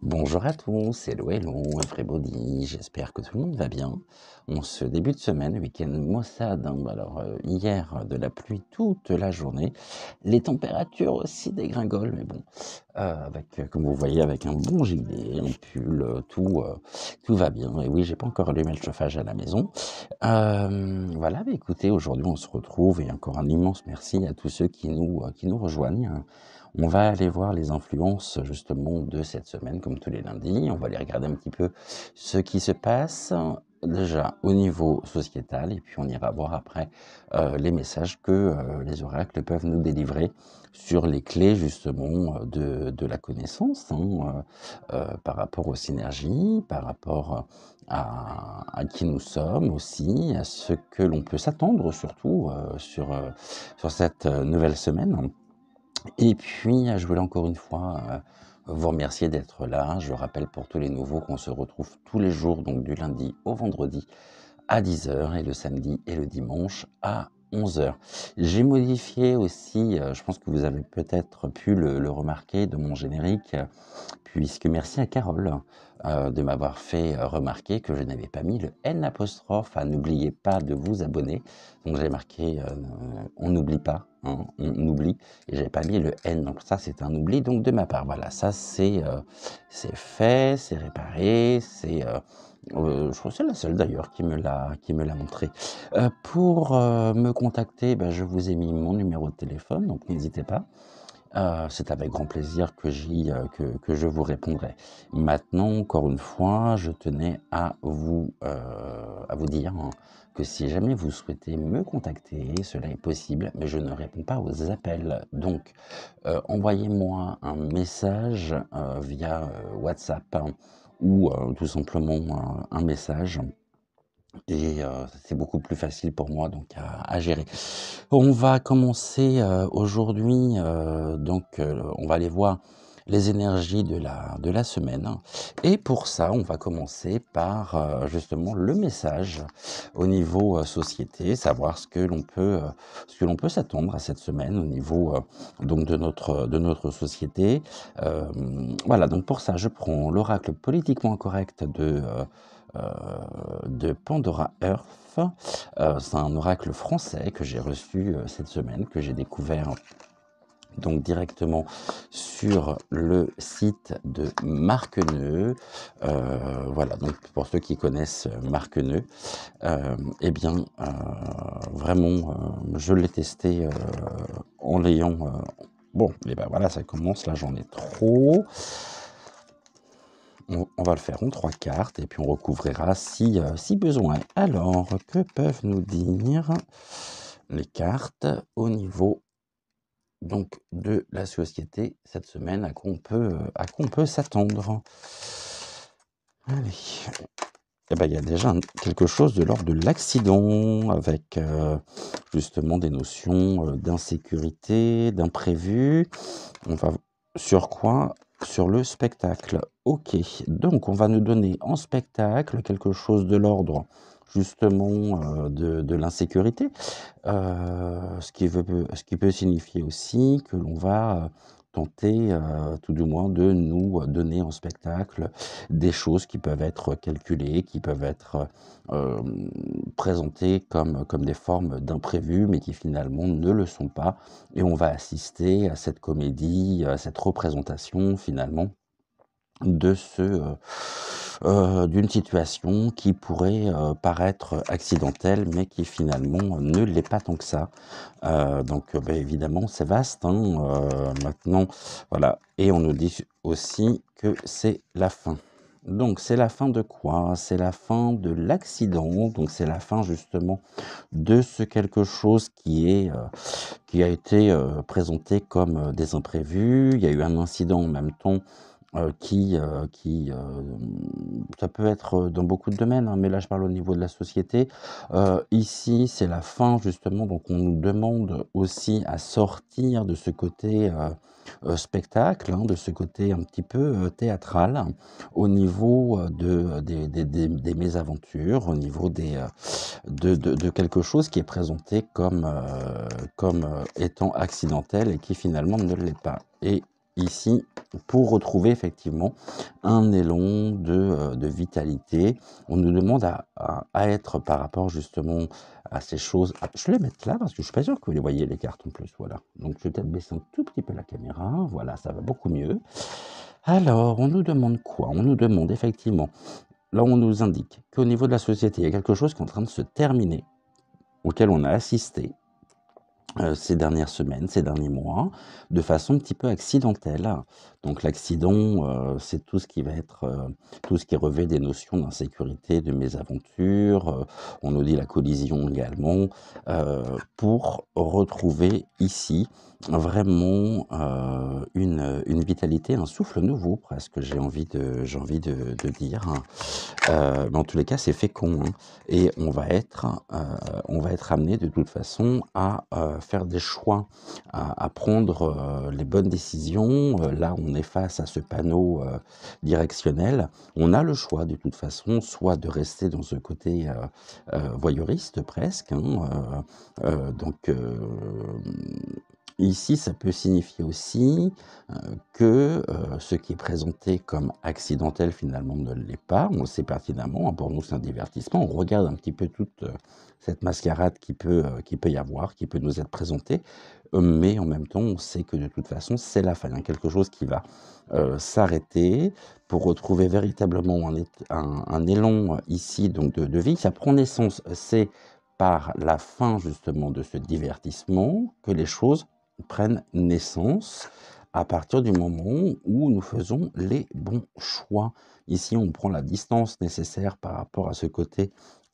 Bonjour à tous, hello hello everybody, j'espère que tout le monde va bien. On se début de semaine, week-end maussade, hein. Alors hier de la pluie toute la journée, les températures aussi dégringolent, mais bon, avec, comme vous voyez, avec un bon gilet, un pull, tout va bien. Et oui, j'ai pas encore allumé le chauffage à la maison. Voilà, bah écoutez, aujourd'hui on se retrouve et encore un immense merci à tous ceux qui nous rejoignent, hein. On va aller voir les influences justement de cette semaine, comme tous les lundis. On va aller regarder un petit peu ce qui se passe déjà au niveau sociétal, et puis on ira voir après les messages que les oracles peuvent nous délivrer sur les clés justement de la connaissance, hein, par rapport aux synergies, par rapport à qui nous sommes aussi, à ce que l'on peut s'attendre surtout sur cette nouvelle semaine. Et puis, je voulais encore une fois, vous remercier d'être là. Je rappelle pour tous les nouveaux qu'on se retrouve tous les jours, donc du lundi au vendredi à 10 h et le samedi et le dimanche à 11 h. J'ai modifié aussi, je pense que vous avez peut-être pu le remarquer de mon générique, puisque merci à Carole de m'avoir fait remarquer que je n'avais pas mis le N apostrophe. N'oubliez pas de vous abonner. Donc j'ai marqué on n'oublie pas, hein, on oublie, et j'avais pas mis le N. Donc ça c'est un oubli donc de ma part. Voilà, ça c'est fait, c'est réparé, je crois que c'est la seule d'ailleurs qui me l'a montré. Pour me contacter, ben, je vous ai mis mon numéro de téléphone, donc n'hésitez pas. C'est avec grand plaisir que je vous répondrai. Maintenant, encore une fois, je tenais à vous dire, hein, que si jamais vous souhaitez me contacter, cela est possible, mais je ne réponds pas aux appels. Donc, envoyez-moi un message via WhatsApp, hein, ou tout simplement un message. Et c'est beaucoup plus facile pour moi donc à gérer. On va commencer aujourd'hui, on va aller voir les énergies de la semaine. Et pour ça, on va commencer par justement le message au niveau société, savoir ce que l'on peut s'attendre à cette semaine au niveau donc de notre société. Voilà, donc pour ça, je prends l'oracle politiquement correct de Pandora Earth. C'est un oracle français que j'ai reçu cette semaine, que j'ai découvert donc directement sur le site de Marqueneux. Voilà, donc pour ceux qui connaissent Marqueneux, eh bien, vraiment, je l'ai testé en l'ayant... bon, et ben voilà, ça commence, là j'en ai trop. On va le faire en 3 cartes et puis on recouvrira si besoin. Alors, que peuvent nous dire les cartes au niveau donc de la société cette semaine, à quoi on peut s'attendre? Allez, eh ben, il y a déjà quelque chose de l'ordre de l'accident avec justement des notions d'insécurité, d'imprévu. On va sur quoi? Sur le spectacle. Ok, donc on va nous donner en spectacle quelque chose de l'ordre justement de l'insécurité, ce qui peut signifier aussi que l'on va tenter tout du moins de nous donner en spectacle des choses qui peuvent être calculées, qui peuvent être euh, présentées comme des formes d'imprévus, mais qui finalement ne le sont pas. Et on va assister à cette comédie, à cette représentation finalement de d'une situation qui pourrait paraître accidentelle, mais qui finalement ne l'est pas tant que ça. Bah, évidemment, c'est vaste, hein, maintenant, voilà. Et on nous dit aussi que c'est la fin. Donc, c'est la fin de quoi? C'est la fin de l'accident, donc c'est la fin justement de ce quelque chose qui a été présenté comme des imprévus. Il y a eu un incident en même temps ça peut être dans beaucoup de domaines, hein, mais là je parle au niveau de la société. Ici, c'est la fin justement, donc on nous demande aussi à sortir de ce côté, spectacle, hein, de ce côté un petit peu, théâtral, au niveau, des mésaventures, au niveau de quelque chose qui est présenté comme étant accidentel et qui finalement ne l'est pas. Et ici, pour retrouver effectivement un élan de vitalité, on nous demande à être par rapport justement à ces choses. Ah, je vais les mettre là parce que je suis pas sûr que vous les voyez les cartes en plus. Voilà. Donc je vais peut-être baisser un tout petit peu la caméra. Voilà, ça va beaucoup mieux. Alors, on nous demande quoi? On nous demande effectivement, là on nous indique qu'au niveau de la société, il y a quelque chose qui est en train de se terminer, auquel on a assisté ces dernières semaines, ces derniers mois, de façon un petit peu accidentelle. Donc l'accident, c'est tout ce qui va être, tout ce qui revêt des notions d'insécurité, de mésaventure, on nous dit la collision également, pour retrouver ici vraiment, une vitalité, un souffle nouveau presque, j'ai envie de dire. Mais en tous les cas, c'est fécond, hein, et on va être amené de toute façon à faire des choix, à prendre les bonnes décisions. Là, on est face à ce panneau directionnel. On a le choix de toute façon, soit de rester dans ce côté voyeuriste presque, hein, donc ici, ça peut signifier aussi que ce qui est présenté comme accidentel finalement ne l'est pas. On le sait pertinemment, hein, pour nous c'est un divertissement. On regarde un petit peu toute cette mascarade qui peut y avoir, qui peut nous être présentée, mais en même temps on sait que de toute façon c'est la fin. Il y a quelque chose qui va s'arrêter pour retrouver véritablement un élan ici donc de vie. Ça prend naissance, c'est par la fin justement de ce divertissement que les choses prennent naissance à partir du moment où nous faisons les bons choix. Ici, on prend la distance nécessaire par rapport à ce côté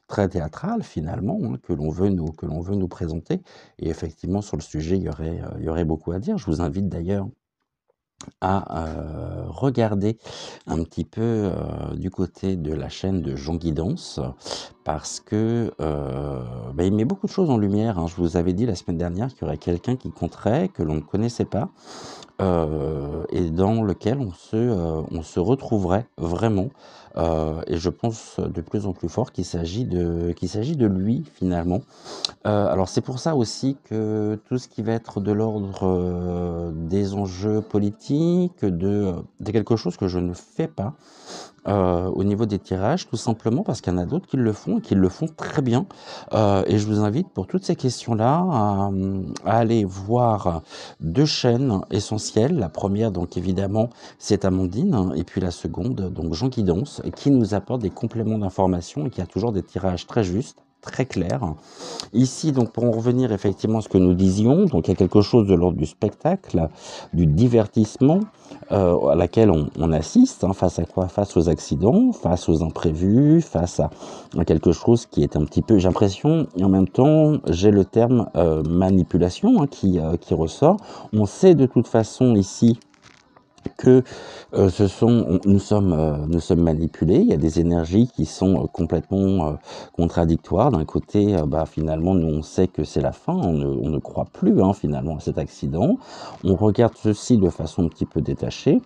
très théâtral finalement, hein, que l'on veut nous présenter. Et effectivement, sur le sujet, il y aurait beaucoup à dire. Je vous invite d'ailleurs à regarder un petit peu du côté de la chaîne de Jean Guidance, parce que il met beaucoup de choses en lumière, hein. Je vous avais dit la semaine dernière qu'il y aurait quelqu'un qui compterait, que l'on ne connaissait pas, et dans lequel on se retrouverait vraiment, et je pense de plus en plus fort qu'il s'agit de lui finalement. Alors c'est pour ça aussi que tout ce qui va être de l'ordre, des enjeux politiques, de quelque chose que je ne fais pas, au niveau des tirages, tout simplement parce qu'il y en a d'autres qui le font et qui le font très bien, et je vous invite pour toutes ces questions-là à aller voir 2 chaînes essentielles. La première donc évidemment, c'est Amandine, hein, et puis la seconde donc Jean Guidance, qui nous apporte des compléments d'information et qui a toujours des tirages très justes, très clairs. Ici, donc, pour en revenir effectivement à ce que nous disions, donc il y a quelque chose de l'ordre du spectacle, du divertissement, à laquelle on assiste, hein, face à quoi? Face aux accidents, face aux imprévus, face à quelque chose qui est un petit peu, j'ai l'impression, et en même temps, j'ai le terme manipulation, hein, qui ressort. On sait de toute façon ici que nous sommes manipulés. Il y a des énergies qui sont complètement contradictoires. D'un côté, finalement, nous on sait que c'est la fin, on ne croit plus, hein, finalement à cet accident. On regarde ceci de façon un petit peu détachée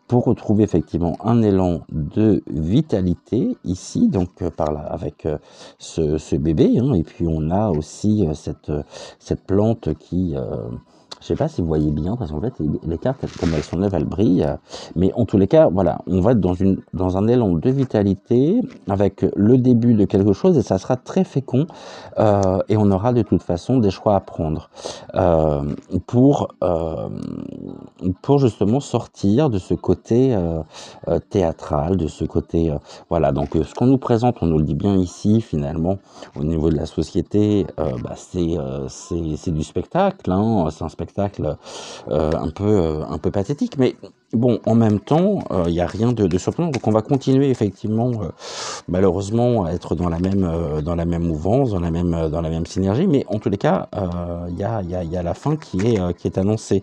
pour retrouver effectivement un élan de vitalité ici, donc par là avec ce bébé, hein. Et puis on a aussi cette plante qui je sais pas si vous voyez bien, parce qu'en fait, les cartes, comme elles sont neuves, elles brillent. Mais en tous les cas, voilà, on va être dans un élan de vitalité, avec le début de quelque chose, et ça sera très fécond, et on aura de toute façon des choix à prendre euh, pour, euh, pour justement sortir de ce côté théâtral, de ce côté... voilà, donc ce qu'on nous présente, on nous le dit bien ici, finalement, au niveau de la société, c'est du spectacle, hein, c'est un spectacle un peu pathétique, mais bon, en même temps, il n'y a rien de surprenant, donc on va continuer effectivement, malheureusement, à être dans la même mouvance, dans la même synergie, mais en tous les cas, il y a la fin qui est annoncée.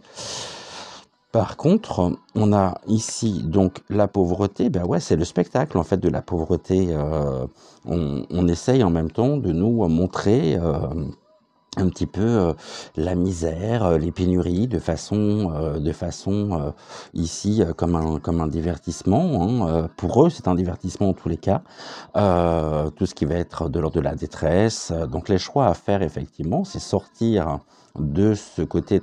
Par contre, on a ici donc la pauvreté, ben ouais, c'est le spectacle en fait de la pauvreté. On essaye en même temps de nous montrer un petit peu la misère, les pénuries de façon ici comme un divertissement. Hein. Pour eux, c'est un divertissement en tous les cas. Tout ce qui va être de l'ordre de la détresse. Donc les choix à faire effectivement, c'est sortir de ce côté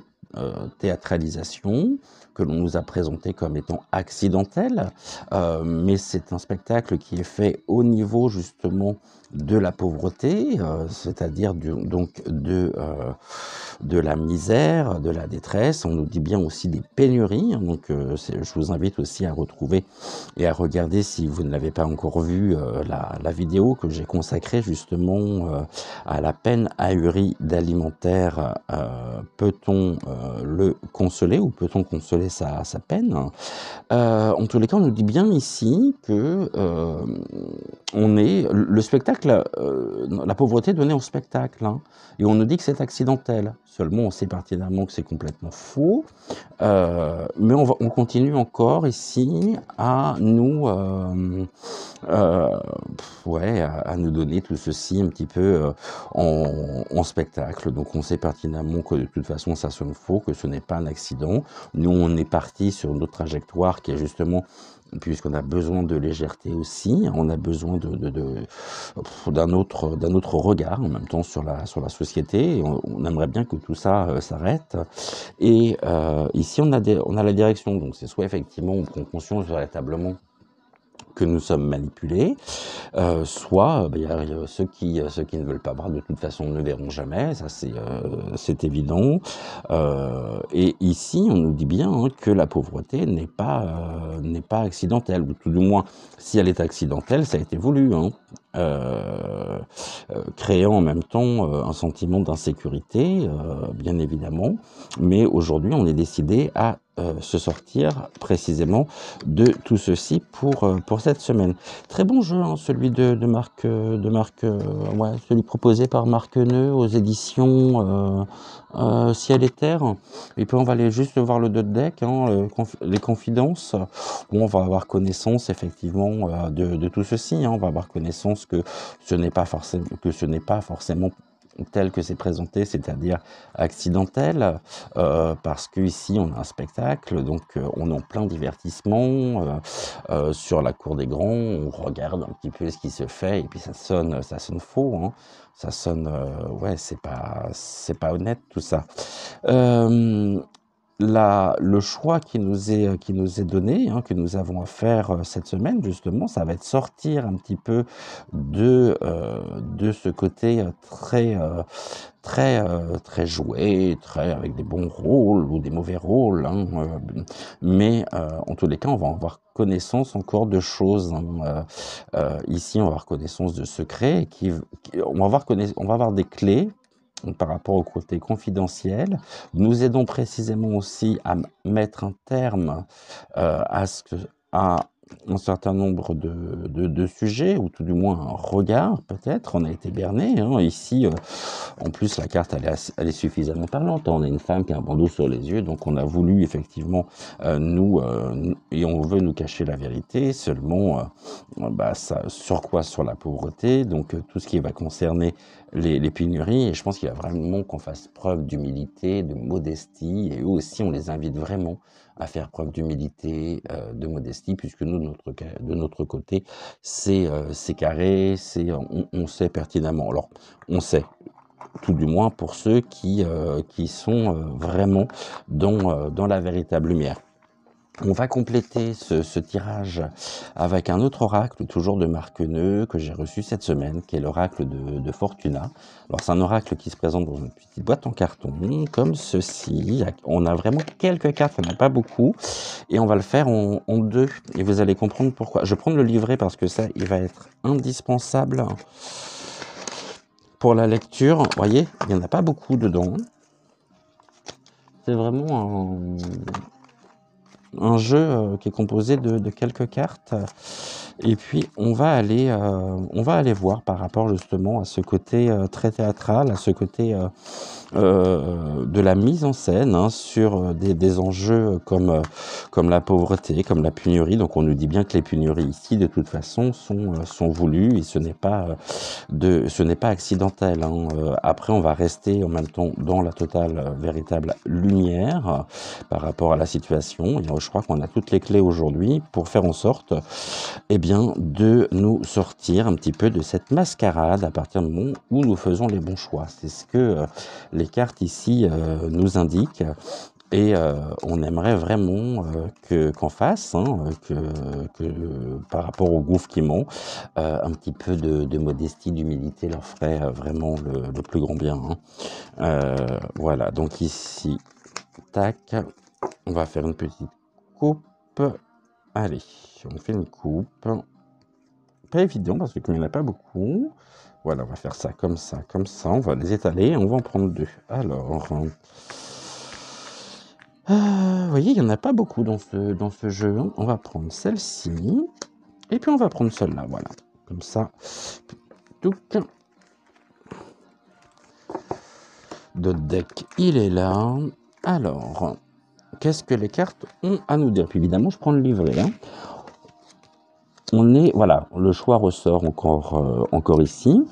théâtralisation que l'on nous a présenté comme étant accidentel, mais c'est un spectacle qui est fait au niveau justement de la pauvreté, c'est-à-dire donc de la misère, de la détresse. On nous dit bien aussi des pénuries, hein, donc je vous invite aussi à retrouver et à regarder, si vous ne l'avez pas encore vu, la vidéo que j'ai consacrée justement à la peine ahurie d'alimentaire. Peut-on le consoler ou peut-on consoler sa peine? En tous les cas, on nous dit bien ici que on est le spectacle, la pauvreté donnée au spectacle, hein, et on nous dit que c'est accidentel. Seulement, on sait pertinemment que c'est complètement faux. Mais on continue encore ici à nous, ouais, à nous donner tout ceci un petit peu en spectacle. Donc on sait pertinemment que de toute façon ça sonne faux, que ce n'est pas un accident. Nous, on est parti sur notre trajectoire qui est justement, puisqu'on a besoin de légèreté aussi, on a besoin d'un autre regard en même temps sur la société. Et on aimerait bien que tout ça s'arrête. Et ici, on a la direction. Donc c'est soit effectivement on prend conscience véritablement que nous sommes manipulés, soit il y a ceux qui ne veulent pas voir de toute façon ne verront jamais, ça c'est évident. Et ici on nous dit bien hein, que la pauvreté n'est pas accidentelle, ou tout du moins si elle est accidentelle, ça a été voulu, hein. Créant en même temps un sentiment d'insécurité, bien évidemment, mais aujourd'hui on est décidé à se sortir précisément de tout ceci pour cette semaine. Très bon jeu, hein, celui de Marc, ouais, celui proposé par Marc Neu aux éditions Ciel et Terre. Et puis on va aller juste voir le deck, hein, les confidences. Bon, on va avoir connaissance effectivement de tout ceci. Hein. On va avoir connaissance que ce n'est pas forcément tel que c'est présenté, c'est-à-dire accidentel, parce qu'ici on a un spectacle, donc on est en plein divertissement, sur la cour des grands, on regarde un petit peu ce qui se fait, et puis ça sonne faux, hein. Ça sonne, ouais, c'est pas honnête tout ça. Le choix qui nous est donné, hein, que nous avons à faire cette semaine, justement, ça va être sortir un petit peu de ce côté très joué, très avec des bons rôles ou des mauvais rôles, hein, mais en tous les cas, on va avoir connaissance encore de choses. Hein, ici, on va avoir connaissance de secrets, on va avoir des clés par rapport au côté confidentiel. Nous aidons précisément aussi à mettre un terme à un certain nombre de sujets, ou tout du moins un regard peut-être. On a été berné, hein. Ici, en plus la carte elle est suffisamment parlante. On a une femme qui a un bandeau sur les yeux, donc on a voulu effectivement et on veut nous cacher la vérité, seulement sur quoi? Sur la pauvreté, donc tout ce qui va concerner les pénuries, et je pense qu'il va vraiment qu'on fasse preuve d'humilité, de modestie, et eux aussi on les invite vraiment à faire preuve d'humilité, de modestie, puisque nous de notre côté c'est carré, on sait pertinemment. Alors on sait, tout du moins pour ceux qui sont vraiment dans la véritable lumière. On va compléter ce tirage avec un autre oracle, toujours de Marc Neu, que j'ai reçu cette semaine, qui est l'oracle de Fortuna. Alors c'est un oracle qui se présente dans une petite boîte en carton, comme ceci. On a vraiment quelques cartes, il n'y en a pas beaucoup, et on va le faire en deux, et vous allez comprendre pourquoi. Je vais prendre le livret parce que ça, il va être indispensable pour la lecture. Vous voyez, il n'y en a pas beaucoup dedans. C'est vraiment un jeu qui est composé de quelques cartes. Et puis on va aller voir par rapport justement à ce côté très théâtral, à ce côté de la mise en scène hein, sur des enjeux comme la pauvreté, comme la pénurie. Donc on nous dit bien que les pénuries ici, de toute façon, sont voulues et ce n'est pas accidentel. Hein. Après, on va rester en même temps dans la totale, véritable lumière par rapport à la situation. Et je crois qu'on a toutes les clés aujourd'hui pour faire en sorte eh bien, de nous sortir un petit peu de cette mascarade à partir du moment où nous faisons les bons choix. C'est ce que les cartes ici nous indiquent. Et on aimerait vraiment qu'en face, hein, par rapport au gouffre qui ment, un petit peu de modestie, d'humilité leur ferait vraiment le plus grand bien. Hein. Voilà, donc ici, tac, on va faire une petite coupe. Allez, on fait une coupe. Pas évident parce qu'il n'y en a pas beaucoup. Voilà, on va faire ça, comme ça, on va les étaler et on va en prendre deux. Alors, vous voyez, il n'y en a pas beaucoup dans ce jeu. On va prendre celle-ci et puis on va prendre celle-là, voilà. Comme ça, touc. Notre deck, il est là. Alors, qu'est-ce que les cartes ont à nous dire? Puis évidemment, je prends le livret. Hein. Voilà, le choix ressort encore ici.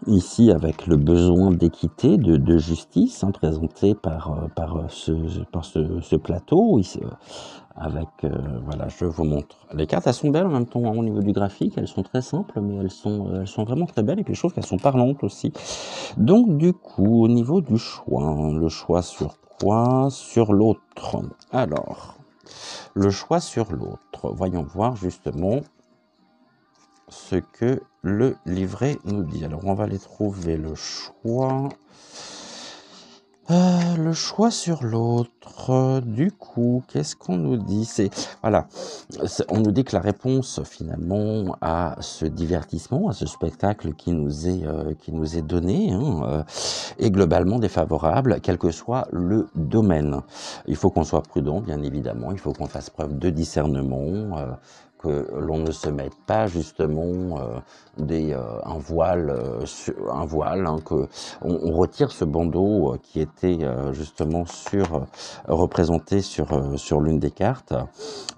Ici, avec le besoin d'équité, de justice, hein, présenté par ce plateau, ici, voilà, je vous montre. Les cartes, elles sont belles en même temps, hein, au niveau du graphique, elles sont très simples, mais elles sont vraiment très belles, et puis je trouve qu'elles sont parlantes aussi. Donc, du coup, au niveau du choix, hein, le choix sur quoi? Sur l'autre. Alors, le choix sur l'autre. Voyons voir justement ce que le livret nous dit. Alors, on va aller trouver le choix. Le choix sur l'autre, du coup, qu'est-ce qu'on nous dit? Voilà, on nous dit que la réponse finalement à ce divertissement, à ce spectacle qui nous est donné, hein, est globalement défavorable, quel que soit le domaine. Il faut qu'on soit prudent, bien évidemment, il faut qu'on fasse preuve de discernement, que l'on ne se mette pas justement un voile, hein, que on retire ce bandeau qui était justement représenté sur l'une des cartes.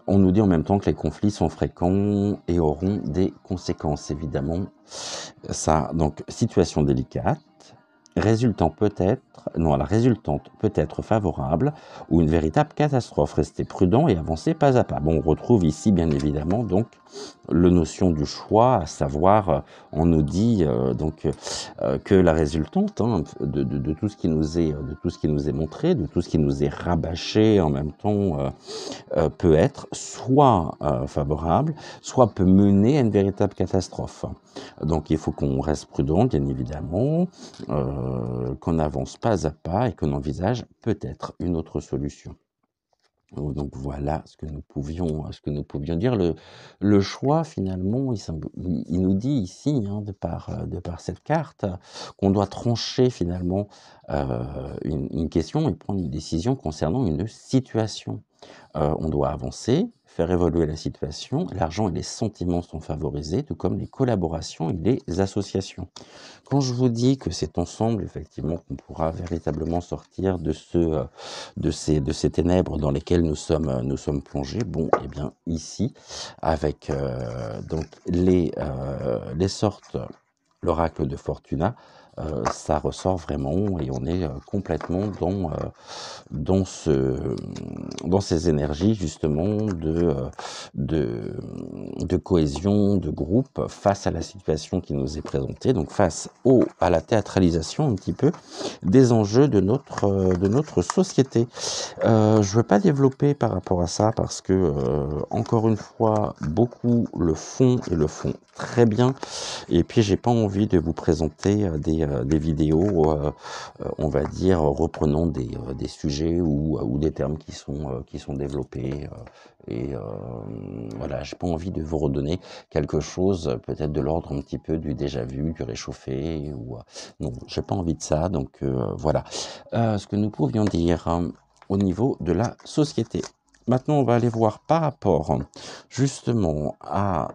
On nous dit en même temps que les conflits sont fréquents et auront des conséquences, évidemment. Ça, donc, situation délicate. La résultante peut être favorable ou une véritable catastrophe. Restez prudent et avancez pas à pas. Bon, on retrouve ici, bien évidemment, donc, la notion du choix, à savoir, on nous dit que la résultante hein, de tout ce qui nous est montré, de tout ce qui nous est rabâché en même temps, peut être soit favorable, soit peut mener à une véritable catastrophe. Donc il faut qu'on reste prudent, bien évidemment, qu'on avance pas à pas et qu'on envisage peut-être une autre solution. Donc voilà ce que nous pouvions dire. Le choix, finalement, il nous dit ici, hein, de par cette carte, qu'on doit trancher finalement une question et prendre une décision concernant une situation. On doit avancer, faire évoluer la situation. L'argent et les sentiments sont favorisés, tout comme les collaborations et les associations. Quand je vous dis que c'est ensemble, effectivement, qu'on pourra véritablement sortir de ces ténèbres dans lesquelles nous sommes plongés, bon, eh bien, ici, avec donc les sortes, l'oracle de Fortuna, ça ressort vraiment et on est complètement dans ces énergies justement de cohésion, de groupe face à la situation qui nous est présentée, donc face à la théâtralisation un petit peu des enjeux de notre société. Je ne veux pas développer par rapport à ça parce que, encore une fois, beaucoup le font et le font très bien. Et puis, j'ai pas envie de vous présenter des vidéos, on va dire, reprenant des sujets ou des termes qui sont développés. Voilà, j'ai pas envie de vous redonner quelque chose, peut-être de l'ordre un petit peu du déjà vu, du réchauffé. Non, j'ai pas envie de ça. Donc voilà, ce que nous pouvions dire au niveau de la société. Maintenant, on va aller voir par rapport justement à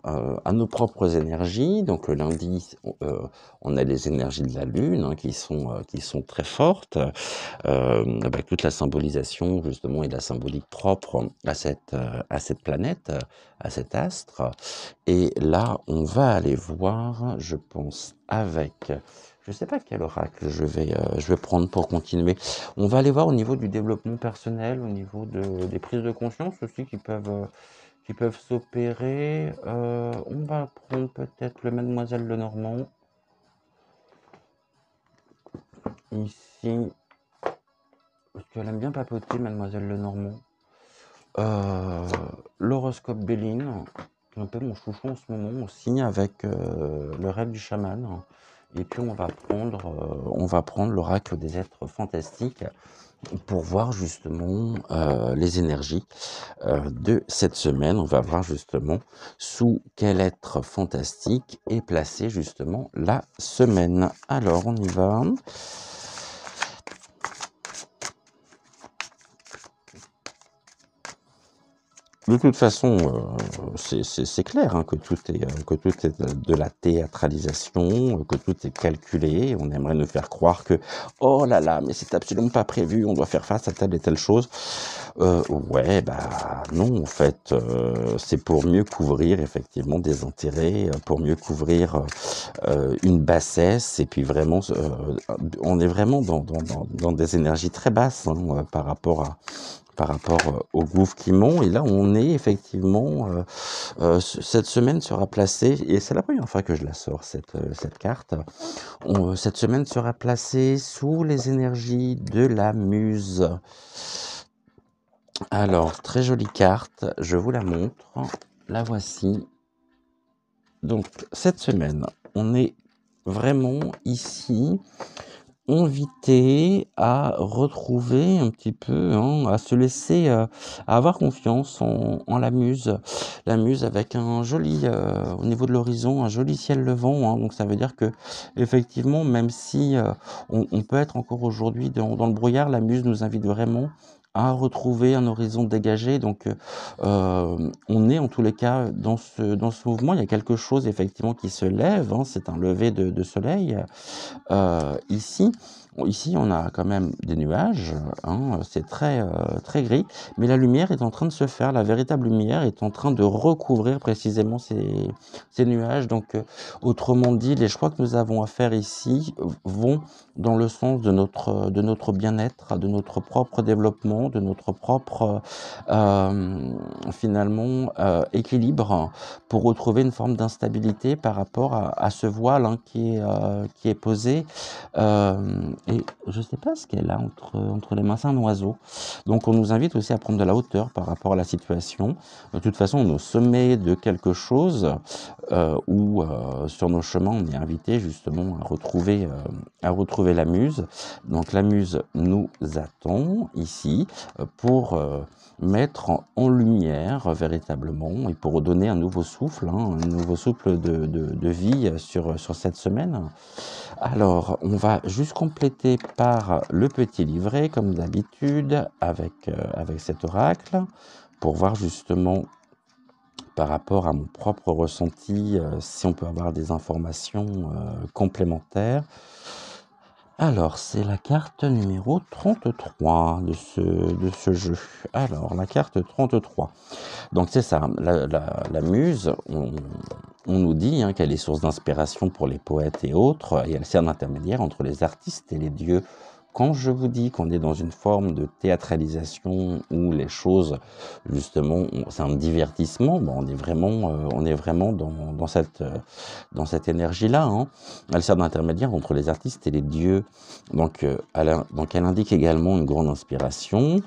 nos propres énergies. Donc le lundi, on a les énergies de la Lune qui sont très fortes, avec toute la symbolisation justement et la symbolique propre à cette planète, à cet astre. Et là, on va aller voir, je pense, avec... Je ne sais pas quel oracle je vais prendre pour continuer. On va aller voir au niveau du développement personnel, au niveau des prises de conscience aussi qui peuvent s'opérer. On va prendre peut-être le Mademoiselle Lenormand, ici, parce qu'elle aime bien papoter, Mademoiselle Lenormand. Euh, L'horoscope Béline, qui est un peu mon chouchou en ce moment aussi, avec le rêve du chaman. Et puis on va prendre l'oracle des êtres fantastiques pour voir justement les énergies de cette semaine. On va voir justement sous quel être fantastique est placé justement la semaine. Alors on y va. De toute façon, c'est clair hein, que tout est de la théâtralisation, que tout est calculé. On aimerait nous faire croire que oh là là, mais c'est absolument pas prévu, on doit faire face à telle et telle chose. Ouais, bah non, en fait, c'est pour mieux couvrir effectivement des intérêts, pour mieux couvrir une bassesse, et puis vraiment, on est vraiment dans des énergies très basses hein, par rapport au gouffre qui monte. Et là, on est effectivement, cette semaine sera placée, et c'est la première fois que je la sors, cette carte. Cette semaine sera placée sous les énergies de la muse. Alors, très jolie carte, je vous la montre. La voici. Donc, cette semaine, on est vraiment ici invité à retrouver un petit peu, hein, à se laisser, à avoir confiance en la muse. La muse avec un joli, au niveau de l'horizon, un joli ciel levant, hein. Donc ça veut dire que effectivement, même si on peut être encore aujourd'hui dans le brouillard, la muse nous invite vraiment à retrouver un horizon dégagé. Donc on est en tous les cas dans ce mouvement. Il y a quelque chose effectivement qui se lève, hein. C'est un lever de soleil. Ici, on a quand même des nuages, hein, c'est très gris, mais la lumière est en train de se faire, la véritable lumière est en train de recouvrir précisément ces nuages. Donc, autrement dit, les choix que nous avons à faire ici vont dans le sens de notre bien-être, de notre propre développement, de notre propre, finalement, équilibre, pour retrouver une forme d'instabilité par rapport à ce voile hein, qui est posé. Et je ne sais pas ce qu'elle a entre les mains, c'est un oiseau. Donc on nous invite aussi à prendre de la hauteur par rapport à la situation. De toute façon, on est au sommet de quelque chose où sur nos chemins, on est invité justement à retrouver la muse. Donc la muse nous attend ici pour mettre en lumière véritablement et pour donner un nouveau souffle, hein, un nouveau souffle de vie sur cette semaine. Alors, on va juste compléter par le petit livret, comme d'habitude, avec cet oracle, pour voir justement par rapport à mon propre ressenti, si on peut avoir des informations complémentaires. Alors, c'est la carte numéro 33 de ce jeu. Alors, la carte 33. Donc, c'est ça, la muse, on nous dit hein, qu'elle est source d'inspiration pour les poètes et autres, et elle sert d'intermédiaire entre les artistes et les dieux. Quand je vous dis qu'on est dans une forme de théâtralisation où les choses, justement, c'est un divertissement, bon, on est vraiment dans cette énergie-là. Hein. Elle sert d'intermédiaire entre les artistes et les dieux. Donc, elle indique également une grande inspiration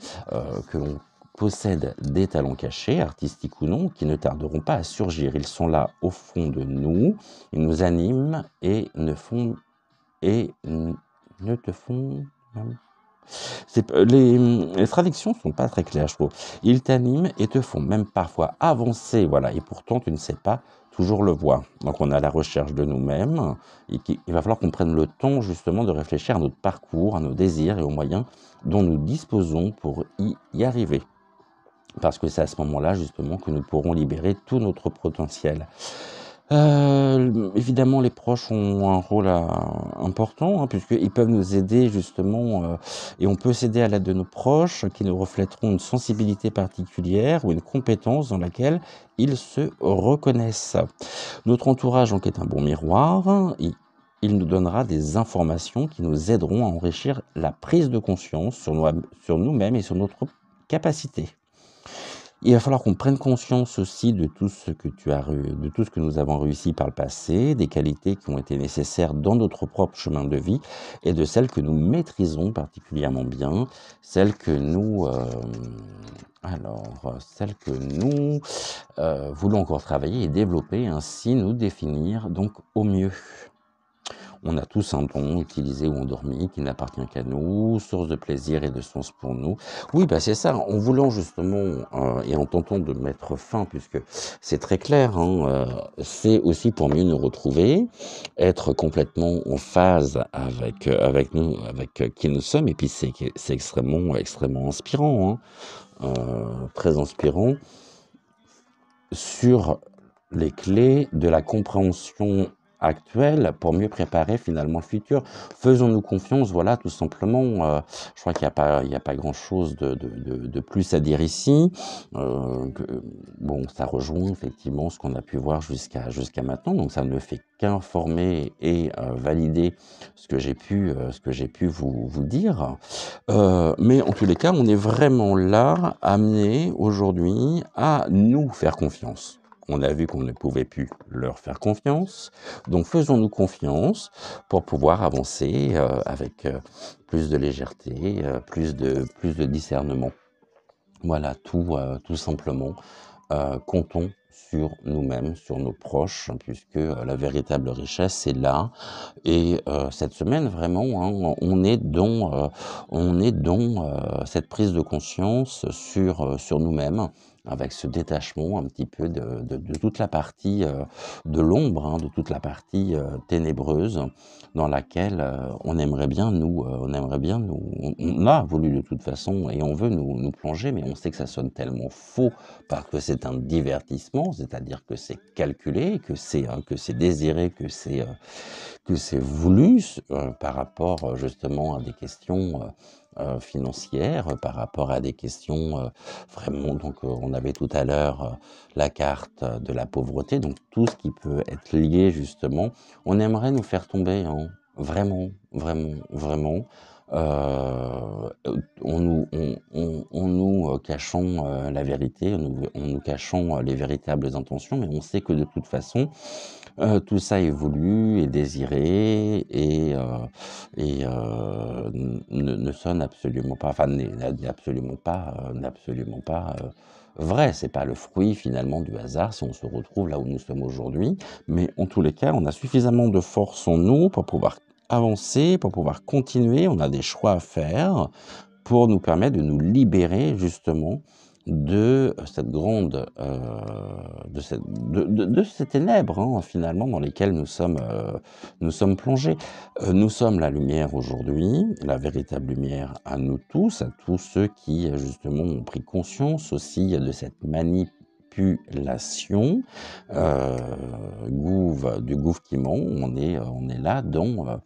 que l'on possède des talents cachés, artistiques ou non, qui ne tarderont pas à surgir. Ils sont là au fond de nous, ils nous animent et ne te font... Les traductions sont pas très claires, je trouve. Ils t'animent et te font même parfois avancer, voilà, et pourtant tu ne sais pas toujours le voir. Donc on est à la recherche de nous-mêmes, et il va falloir qu'on prenne le temps justement de réfléchir à notre parcours, à nos désirs et aux moyens dont nous disposons pour y arriver. parce que c'est à ce moment-là, justement, que nous pourrons libérer tout notre potentiel. Évidemment, les proches ont un rôle important, hein, puisqu'ils peuvent nous aider justement, et on peut s'aider à l'aide de nos proches qui nous reflèteront une sensibilité particulière ou une compétence dans laquelle ils se reconnaissent. Notre entourage, donc, est un bon miroir. Il nous donnera des informations qui nous aideront à enrichir la prise de conscience sur nous-mêmes et sur notre capacité. Il va falloir qu'on prenne conscience aussi de tout ce que nous avons réussi par le passé, des qualités qui ont été nécessaires dans notre propre chemin de vie et de celles que nous maîtrisons particulièrement bien, celles que nous, voulons encore travailler et développer, ainsi nous définir donc au mieux. On a tous un don utilisé ou endormi qui n'appartient qu'à nous, source de plaisir et de sens pour nous. Oui, bah c'est ça. En voulant justement et en tentant de mettre fin, puisque c'est très clair, hein, c'est aussi pour mieux nous retrouver, être complètement en phase avec nous, avec qui nous sommes. Et puis c'est extrêmement inspirant, hein, très inspirant sur les clés de la compréhension actuelle pour mieux préparer finalement le futur. Faisons-nous confiance, voilà, tout simplement. Je crois qu'il n'y a pas grand-chose de plus à dire ici. Bon, ça rejoint effectivement ce qu'on a pu voir jusqu'à maintenant, donc ça ne fait qu'informer et valider ce que j'ai pu vous dire. Mais en tous les cas, on est vraiment là, amené aujourd'hui à nous faire confiance. On a vu qu'on ne pouvait plus leur faire confiance, donc faisons-nous confiance pour pouvoir avancer avec plus de légèreté, plus de discernement. Voilà, tout simplement. Comptons sur nous-mêmes, sur nos proches, puisque la véritable richesse est là. Et cette semaine, vraiment, hein, on est dans cette prise de conscience sur nous-mêmes, avec ce détachement un petit peu de toute la partie de l'ombre, hein, de toute la partie ténébreuse dans laquelle on aimerait bien nous, on a voulu de toute façon et on veut nous plonger, mais on sait que ça sonne tellement faux parce que c'est un divertissement, c'est-à-dire que c'est calculé, que c'est désiré, que c'est voulu par rapport justement à des questions financières, par rapport à des questions vraiment, donc on avait tout à l'heure la carte de la pauvreté, donc tout ce qui peut être lié justement, on aimerait nous faire tomber, hein, vraiment, vraiment, vraiment. On nous cachons la vérité, on nous cachons les véritables intentions, mais on sait que de toute façon, tout ça évolue, est désiré et ne sonne absolument pas, enfin n'est absolument pas vrai. C'est pas le fruit finalement du hasard si on se retrouve là où nous sommes aujourd'hui, mais en tous les cas, on a suffisamment de force en nous pour pouvoir avancer, pour pouvoir continuer. On a des choix à faire pour nous permettre de nous libérer justement de cette grande, de ces ténèbres, hein, finalement, dans lesquelles nous sommes plongés. Nous sommes la lumière aujourd'hui, la véritable lumière à nous tous, à tous ceux qui justement ont pris conscience aussi de cette manipulation, du gouffre qui ment. On est là dans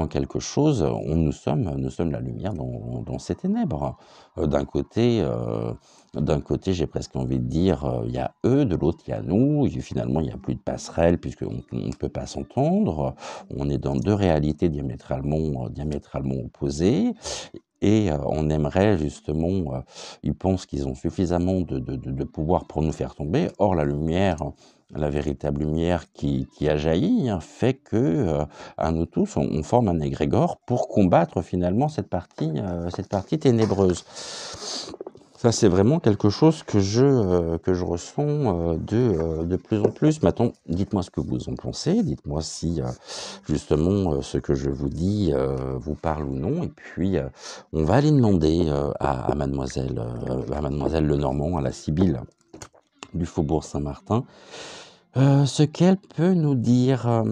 quelque chose, nous sommes la lumière dans ces ténèbres. D'un côté, j'ai presque envie de dire, il y a eux, de l'autre, il y a nous, et finalement, il n'y a plus de passerelle puisqu'on ne peut pas s'entendre. On est dans deux réalités diamétralement opposées. Et on aimerait justement, ils pensent qu'ils ont suffisamment de pouvoir pour nous faire tomber. Or, la lumière, la véritable lumière qui a jailli, hein, fait que, à nous tous, on forme un égrégore pour combattre finalement cette partie ténébreuse. Ça, c'est vraiment quelque chose que je ressens de plus en plus. Maintenant, dites-moi ce que vous en pensez. Dites-moi si justement ce que je vous dis vous parle ou non. Et puis, on va aller demander à Mademoiselle Lenormand, à la Sibylle du Faubourg Saint-Martin, ce qu'elle peut nous dire.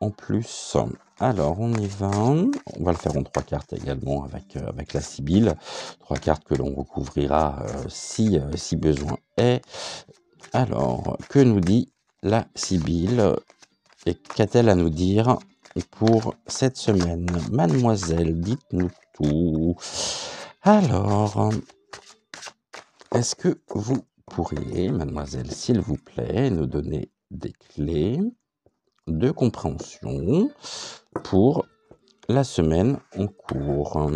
en plus. Alors, on y va. On va le faire en 3 cartes également avec la Sibylle. 3 cartes que l'on recouvrira si besoin est. Alors, que nous dit la Sibylle et qu'a-t-elle à nous dire pour cette semaine? Mademoiselle, dites-nous tout. Alors, est-ce que vous pourriez, mademoiselle, s'il vous plaît, nous donner des clés de compréhension pour la semaine en cours?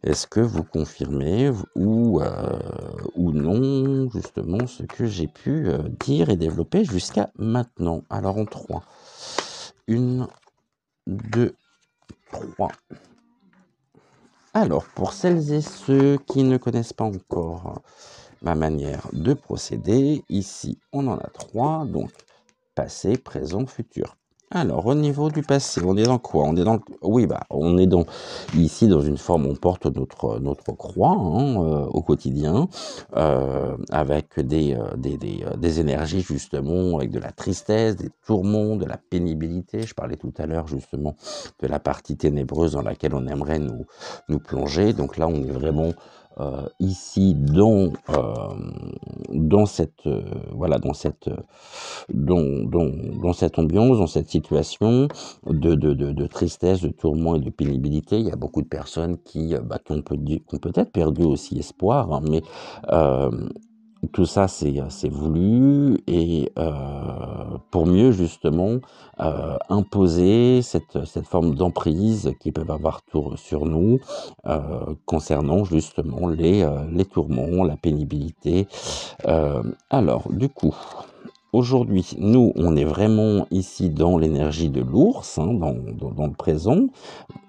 Est-ce que vous confirmez ou non, justement, ce que j'ai pu dire et développer jusqu'à maintenant? Alors, en 3. 1, 2, 3. Alors, pour celles et ceux qui ne connaissent pas encore ma manière de procéder, ici, on en a 3, donc passé, présent, futur. Alors, au niveau du passé, on est dans quoi? On est dans oui, on est ici dans une forme, on porte notre croix au quotidien, avec des énergies justement, avec de la tristesse, des tourments, de la pénibilité. Je parlais tout à l'heure justement de la partie ténébreuse dans laquelle on aimerait nous plonger. Donc là, on est vraiment ici dans cette dans cette ambiance, dans cette situation de tristesse, de tourment et de pénibilité. Il y a beaucoup de personnes qui ont peut-être perdu aussi espoir, hein, mais tout ça c'est voulu et pour mieux justement imposer cette forme d'emprise qu'ils peuvent avoir sur nous concernant justement les tourments, la pénibilité. Alors du coup, aujourd'hui, nous, on est vraiment ici dans l'énergie de l'ours, hein, dans le présent.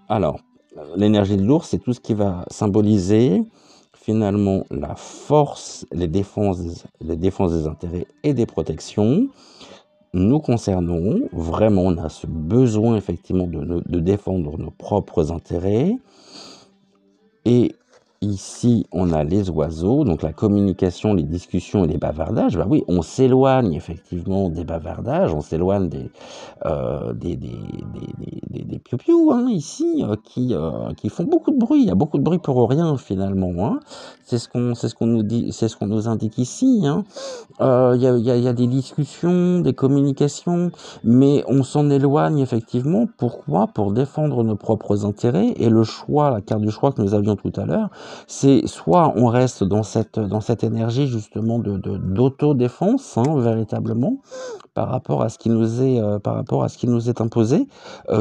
Alors, l'énergie de l'ours, c'est tout ce qui va symboliser finalement la force, les défenses des intérêts et des protections. Nous concernons, vraiment, on a ce besoin effectivement de défendre nos propres intérêts. Et ici, on a les oiseaux, donc la communication, les discussions et les bavardages. Bah oui, on s'éloigne effectivement des bavardages, on s'éloigne des piou-piou, hein, ici, qui font beaucoup de bruit. Il y a beaucoup de bruit pour rien finalement, hein. C'est ce qu'on nous dit, c'est ce qu'on nous indique ici, hein. Il y a des discussions, des communications, mais on s'en éloigne effectivement. Pourquoi? Pour défendre nos propres intérêts. Et le choix, la carte du choix que nous avions tout à l'heure, c'est soit on reste dans cette énergie justement d'autodéfense, hein, véritablement, par rapport à ce qui nous est imposé,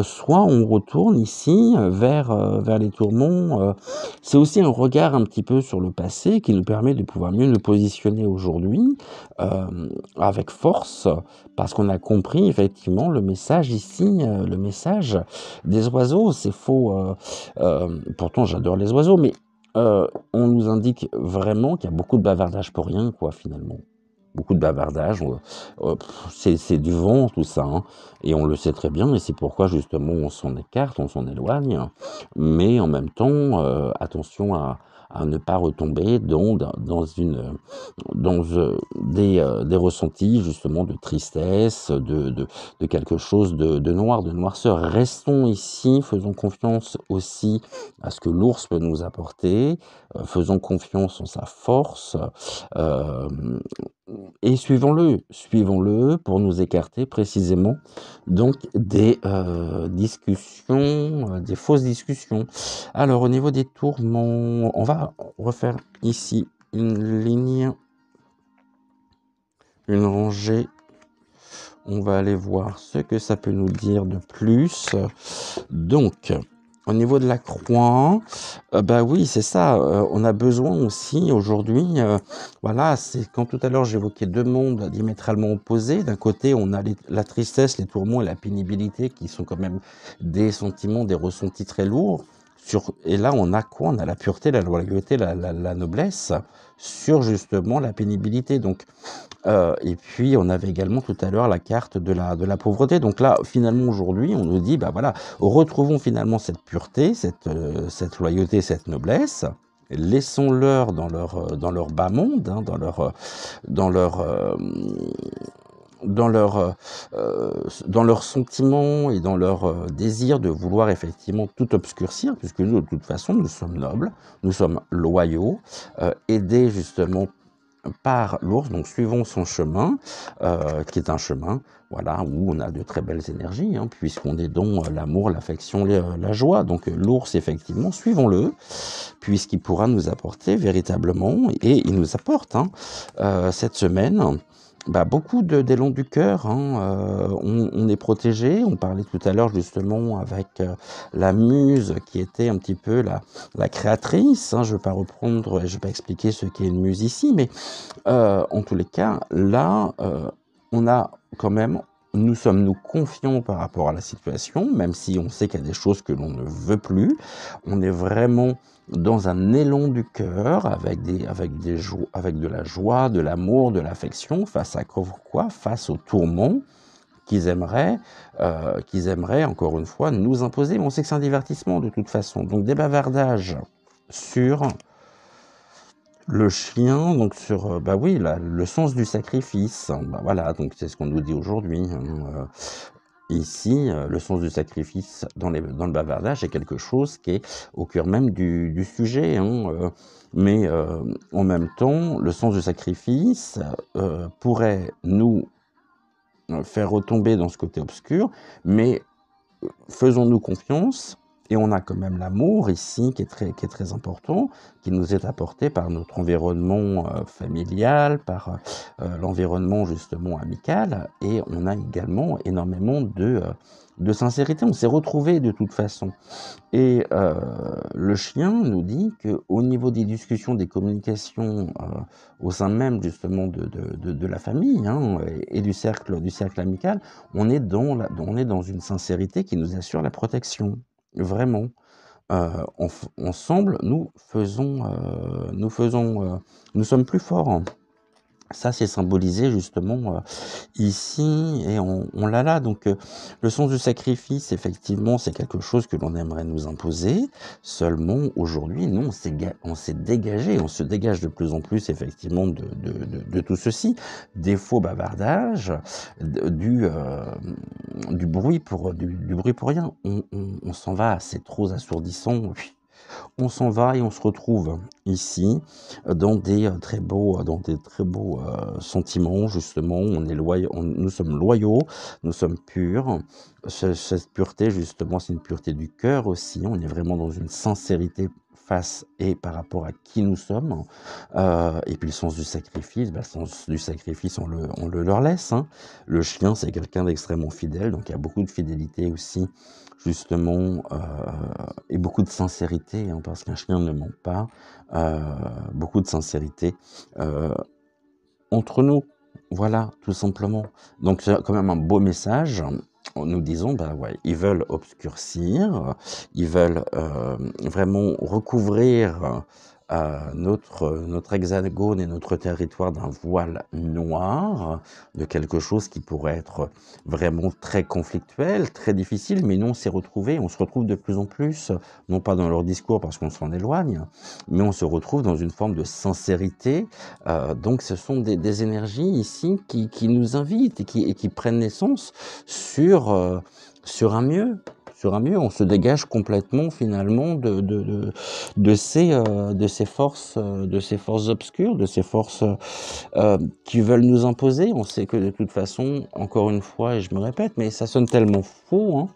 soit on retourne ici vers les tourments. C'est aussi un regard un petit peu sur le passé qui nous permet de pouvoir mieux nous positionner aujourd'hui avec force, parce qu'on a compris effectivement le message ici, le message des oiseaux. C'est faux, pourtant j'adore les oiseaux, mais on nous indique vraiment qu'il y a beaucoup de bavardage pour rien, quoi, finalement. Beaucoup de bavardage, c'est du vent tout ça, hein, et on le sait très bien, et c'est pourquoi justement on s'en écarte, on s'en éloigne, mais en même temps, attention à ne pas retomber dans des ressentis justement de tristesse, de quelque chose de noir, de noirceur. Restons ici, faisons confiance aussi à ce que l'ours peut nous apporter, faisons confiance en sa force, et suivons-le pour nous écarter précisément donc des discussions, des fausses discussions. Alors au niveau des tourments, on va refaire ici une ligne, une rangée. On va aller voir ce que ça peut nous dire de plus. Donc, au niveau de la croix, bah oui, c'est ça. On a besoin aussi aujourd'hui, voilà, c'est quand tout à l'heure j'évoquais deux mondes diamétralement opposés. D'un côté, on a la tristesse, les tourments et la pénibilité qui sont quand même des sentiments, des ressentis très lourds. Et là, on a quoi? On a la pureté, la loyauté, la noblesse sur justement la pénibilité. Donc, et puis on avait également tout à l'heure la carte de la pauvreté. Donc là, finalement aujourd'hui, on nous dit, bah voilà, retrouvons finalement cette pureté, cette loyauté, cette noblesse. Laissons-leur dans leur bas monde, hein, dans leur dans leurs sentiments et dans leur désir de vouloir effectivement tout obscurcir, puisque nous, de toute façon, nous sommes nobles, nous sommes loyaux, aidés justement par l'ours, donc suivons son chemin, qui est un chemin, voilà, où on a de très belles énergies, hein, puisqu'on est dans l'amour, l'affection, la joie. Donc l'ours, effectivement, suivons-le, puisqu'il pourra nous apporter véritablement, et il nous apporte cette semaine, beaucoup d'élan du cœur, on est protégé. On parlait tout à l'heure justement avec la muse qui était un petit peu la créatrice, hein. Je ne vais pas reprendre, je ne vais pas expliquer ce qu'est une muse ici, mais en tous les cas, là, on a quand même, nous sommes confiants par rapport à la situation, même si on sait qu'il y a des choses que l'on ne veut plus. On est vraiment dans un élan du cœur, avec de la joie, de l'amour, de l'affection, face à quoi? Face au tourment qu'ils aimeraient, encore une fois, nous imposer. Mais on sait que c'est un divertissement de toute façon. Donc des bavardages sur le chien, donc sur, oui, le sens du sacrifice. Voilà, donc c'est ce qu'on nous dit aujourd'hui. Ici, le sens du sacrifice dans le bavardage est quelque chose qui est au cœur même du sujet, mais en même temps, le sens du sacrifice pourrait nous faire retomber dans ce côté obscur, mais faisons-nous confiance, et on a quand même l'amour ici qui est très important, qui nous est apporté par notre environnement familial, par l'environnement justement amical, et on a également énormément de sincérité. On s'est retrouvés de toute façon. Et le chien nous dit qu'au niveau des discussions, des communications au sein même justement de la famille, et du cercle amical, on est dans une sincérité qui nous assure la protection. Vraiment. Ensemble, nous sommes plus forts. Ça, c'est symbolisé justement ici, et on l'a là. Donc, le sens du sacrifice, effectivement, c'est quelque chose que l'on aimerait nous imposer. Seulement, aujourd'hui, nous, on s'est dégagé, on se dégage de plus en plus, effectivement, de tout ceci. Des faux bavardages, du bruit pour rien. On s'en va, c'est trop assourdissant. On s'en va et on se retrouve ici dans des très beaux sentiments, justement. Nous sommes loyaux, nous sommes purs. Cette pureté, justement, c'est une pureté du cœur aussi. On est vraiment dans une sincérité face et par rapport à qui nous sommes. Et puis le sens du sacrifice, le sens du sacrifice, on le leur laisse. Le chien, c'est quelqu'un d'extrêmement fidèle, donc il y a beaucoup de fidélité aussi, justement, et beaucoup de sincérité, parce qu'un chien ne ment pas, beaucoup de sincérité entre nous, voilà, tout simplement. Donc c'est quand même un beau message. Nous disons, ouais, ils veulent obscurcir, ils veulent vraiment recouvrir notre hexagone et notre territoire d'un voile noir, de quelque chose qui pourrait être vraiment très conflictuel, très difficile, mais nous on s'est retrouvés, on se retrouve de plus en plus, non pas dans leur discours parce qu'on s'en éloigne, mais on se retrouve dans une forme de sincérité. Donc ce sont des énergies ici qui nous invitent et qui prennent naissance sur un mieux. Sur un mieux, on se dégage complètement finalement de ces forces obscures, de ces forces qui veulent nous imposer. On sait que de toute façon, encore une fois, et je me répète, mais ça sonne tellement faux,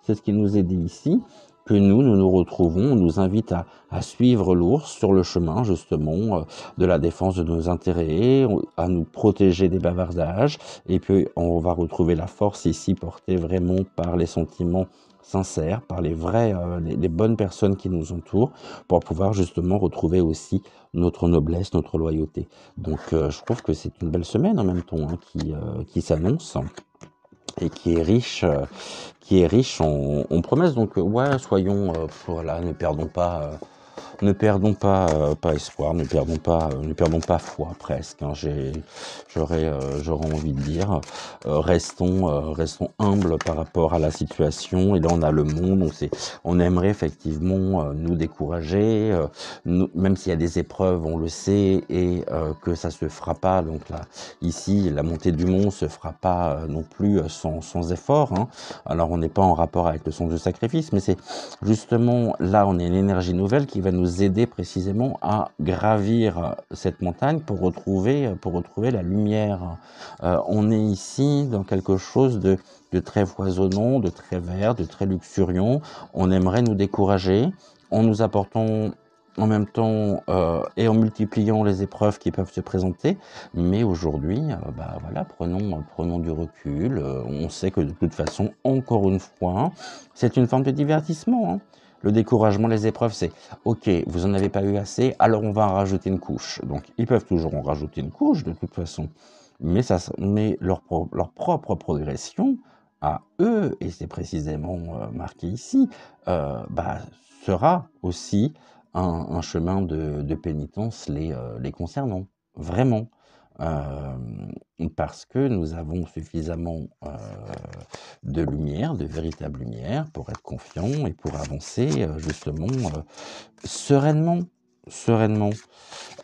c'est ce qui nous est dit ici, que nous retrouvons, on nous invite à suivre l'ours sur le chemin justement de la défense de nos intérêts, à nous protéger des bavardages, et puis on va retrouver la force ici portée vraiment par les sentiments sincères, par les vraies, les bonnes personnes qui nous entourent, pour pouvoir justement retrouver aussi notre noblesse, notre loyauté. Donc je trouve que c'est une belle semaine en même temps qui s'annonce et qui est riche en promesses. Donc ouais, soyons, voilà, ne perdons pas pas espoir, ne perdons pas foi presque, hein. J'aurais envie de dire, restons humbles par rapport à la situation. Et là, on a le monde, on aimerait effectivement nous décourager, même s'il y a des épreuves, on le sait, et que ça se fera pas. Donc là, ici, la montée du mont se fera pas non plus sans effort, hein. Alors, on n'est pas en rapport avec le sens du sacrifice, mais c'est justement là, on a une énergie nouvelle qui va nous aider précisément à gravir cette montagne pour retrouver la lumière. On est ici dans quelque chose de très foisonnant, de très vert, de très luxuriant. On aimerait nous décourager en nous apportant en même temps et en multipliant les épreuves qui peuvent se présenter. Mais aujourd'hui, voilà, prenons du recul. On sait que de toute façon, encore une fois, c'est une forme de divertissement, hein. Le découragement, les épreuves, c'est OK, vous en avez pas eu assez, alors on va en rajouter une couche. Donc ils peuvent toujours en rajouter une couche de toute façon, mais leur propre progression à eux, et c'est précisément marqué ici, bah, sera aussi un chemin de pénitence les concernant, vraiment. Parce que nous avons suffisamment de lumière, de véritable lumière, pour être confiants et pour avancer justement sereinement, sereinement.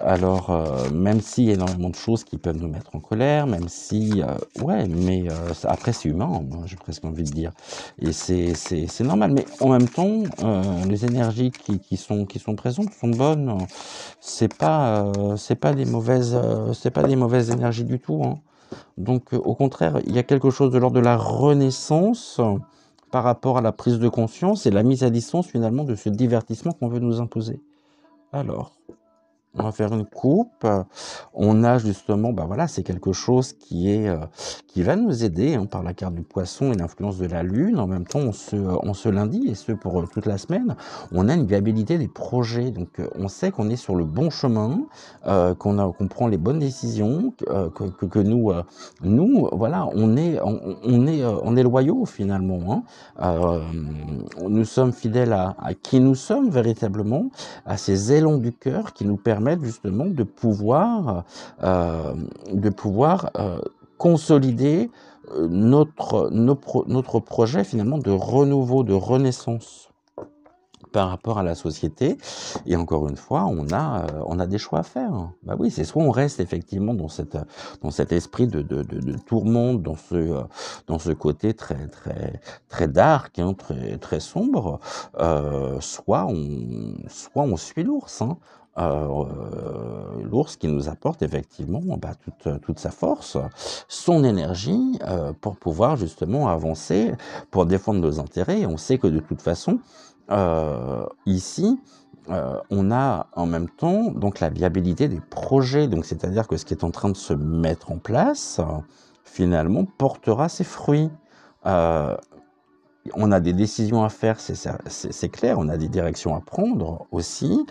Alors, même s'il y a énormément de choses qui peuvent nous mettre en colère, même si, ouais, mais après c'est humain, hein, j'ai presque envie de dire, et c'est normal. Mais en même temps, les énergies qui sont présentes sont bonnes. C'est pas des mauvaises énergies du tout, hein. Donc, au contraire, il y a quelque chose de l'ordre de la renaissance par rapport à la prise de conscience et la mise à distance finalement de ce divertissement qu'on veut nous imposer. Alors, on va faire une coupe. On a justement, voilà, c'est quelque chose qui va nous aider, hein, par la carte du poisson et l'influence de la lune. En même temps, on se lundi, et ce pour toute la semaine, on a une viabilité des projets. Donc, on sait qu'on est sur le bon chemin, qu'on prend les bonnes décisions, que nous, voilà, on est loyaux finalement, hein. Nous sommes fidèles à qui nous sommes véritablement, à ces élans du cœur qui nous permettent justement de pouvoir consolider notre projet finalement de renouveau, de renaissance par rapport à la société. Et encore une fois, on a des choix à faire. Bah oui, c'est soit on reste effectivement dans cet esprit de tourmente, dans ce côté très très très dark, hein, très très sombre, soit on suit l'ours, hein. L'ours qui nous apporte effectivement toute sa force, son énergie, pour pouvoir justement avancer, pour défendre nos intérêts. Et on sait que de toute façon, ici, on a en même temps donc la viabilité des projets. Donc c'est-à-dire que ce qui est en train de se mettre en place, finalement, portera ses fruits. On a des décisions à faire, c'est clair, on a des directions à prendre aussi.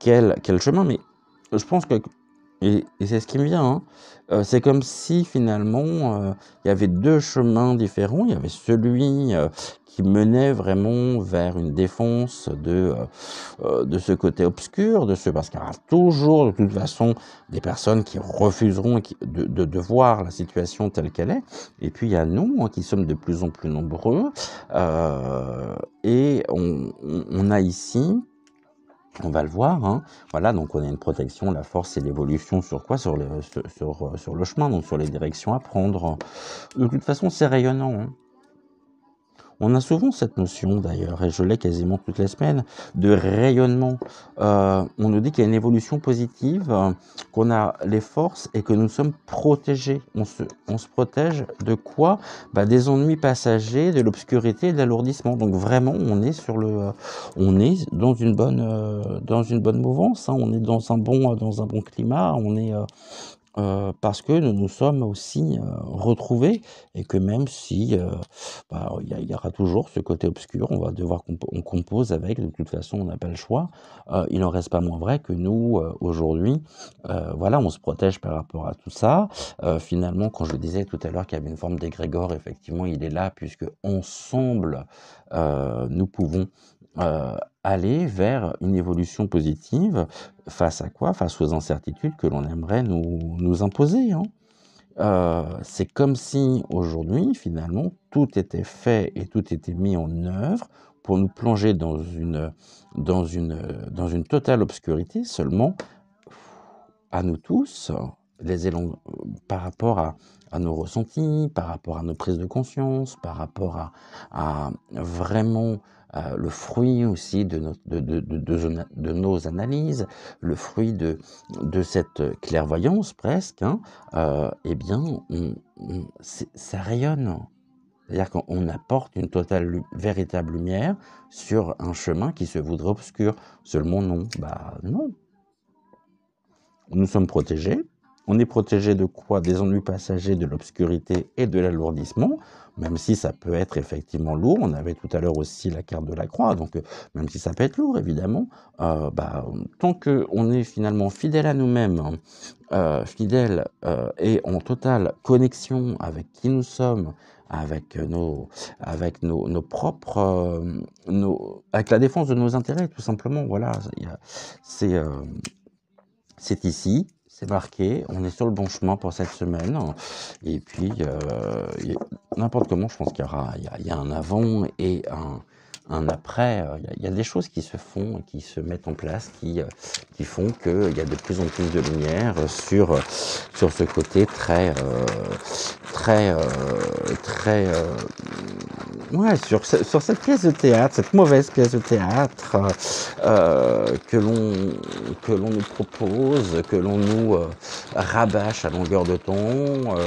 Quel chemin? Mais je pense que, et c'est ce qui me vient, hein, c'est comme si finalement il y avait deux chemins différents. Il y avait celui qui menait vraiment vers une défense de ce côté obscur, parce qu'il y aura toujours de toute façon des personnes qui refuseront de voir la situation telle qu'elle est. Et puis il y a nous, hein, qui sommes de plus en plus nombreux, et on a ici, on va le voir, hein. Voilà, donc on a une protection, la force et l'évolution sur quoi? Sur le chemin, donc sur les directions à prendre. De toute façon, c'est rayonnant, hein. On a souvent cette notion d'ailleurs, et je l'ai quasiment toutes les semaines, de rayonnement. On nous dit qu'il y a une évolution positive, qu'on a les forces et que nous sommes protégés. On se protège de quoi? Des ennuis passagers, de l'obscurité et de l'alourdissement. Donc vraiment, on est dans une bonne mouvance, hein. On est dans un bon climat. On est parce que nous nous sommes aussi retrouvés, et que même si il y aura toujours ce côté obscur, on va devoir on compose avec, de toute façon on n'a pas le choix, il n'en reste pas moins vrai que nous, aujourd'hui, voilà, on se protège par rapport à tout ça. Finalement, quand je disais tout à l'heure qu'il y avait une forme d'égrégore, effectivement il est là, puisque ensemble nous pouvons aller vers une évolution positive. Face à quoi? Face aux incertitudes que l'on aimerait nous imposer, hein. C'est comme si aujourd'hui, finalement, tout était fait et tout était mis en œuvre pour nous plonger dans une totale obscurité. Seulement, à nous tous, les élans par rapport à nos ressentis, par rapport à nos prises de conscience, par rapport à vraiment, le fruit aussi de nos analyses, le fruit de cette clairvoyance presque, hein, eh bien, ça rayonne. C'est-à-dire qu'on apporte une totale véritable lumière sur un chemin qui se voudrait obscur. Seulement non, bah non. Nous sommes protégés. On est protégé de quoi? Des ennuis passagers, de l'obscurité et de l'alourdissement, même si ça peut être effectivement lourd. On avait tout à l'heure aussi la carte de la croix, donc même si ça peut être lourd, évidemment, tant qu'on est finalement fidèle à nous-mêmes, fidèle et en totale connexion avec qui nous sommes, avec nos propres, avec la défense de nos intérêts, tout simplement. Voilà, c'est c'est ici, c'est marqué, on est sur le bon chemin pour cette semaine. Et puis, n'importe comment, je pense qu'il y a un avant et un après. Il y a des choses qui se font et qui se mettent en place, qui font qu'il y a de plus en plus de lumière sur ce côté très, ouais, sur cette pièce de théâtre, cette mauvaise pièce de théâtre que l'on nous propose, que l'on nous rabâche à longueur de temps,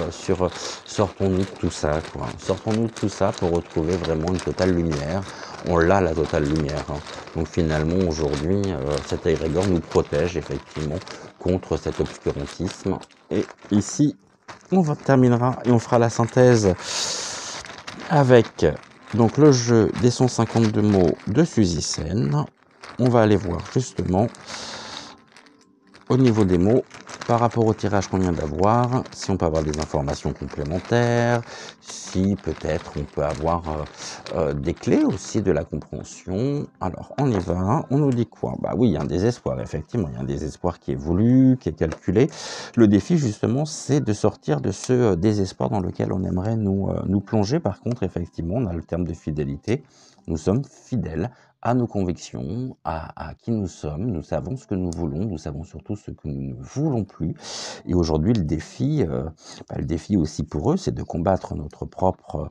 sortons-nous de tout ça, quoi. Sortons-nous de tout ça pour retrouver vraiment une totale lumière. On l'a, la totale lumière, hein. Donc finalement, aujourd'hui, cet égrégore nous protège effectivement contre cet obscurantisme. Et ici, terminera et on fera la synthèse avec donc le jeu des 152 mots de Suzy Sen. On va aller voir justement au niveau des mots, par rapport au tirage qu'on vient d'avoir, si on peut avoir des informations complémentaires, si peut-être on peut avoir des clés aussi de la compréhension. Alors, on y va, on nous dit quoi? Bah oui, il y a un désespoir, effectivement, il y a un désespoir qui est voulu, qui est calculé. Le défi, justement, c'est de sortir de ce désespoir dans lequel on aimerait nous plonger. Par contre, effectivement, on a le terme de fidélité. Nous sommes fidèles à nos convictions, à qui nous sommes, nous savons ce que nous voulons, nous savons surtout ce que nous ne voulons plus. Et aujourd'hui, le défi aussi pour eux, c'est de combattre de notre propre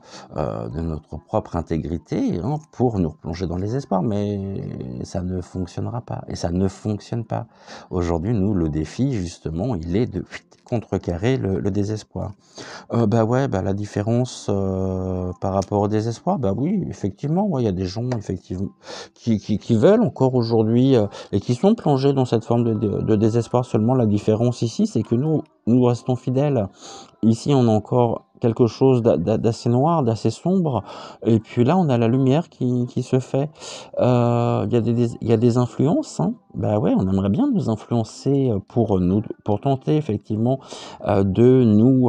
intégrité, hein, pour nous replonger dans les espoirs. Mais ça ne fonctionnera pas, et ça ne fonctionne pas. Aujourd'hui, nous, le défi, justement, il est de contrecarrer le désespoir. Bah ouais, bah la différence par rapport au désespoir, bah oui, effectivement, ouais, il y a des gens effectivement qui veulent encore aujourd'hui et qui sont plongés dans cette forme de désespoir. Seulement, la différence ici, c'est que nous restons fidèles. Ici, on a encore quelque chose d'assez noir, d'assez sombre, et puis là, on a la lumière qui se fait. Il y a des influences, hein. Bah ouais, on aimerait bien nous influencer pour tenter effectivement de nous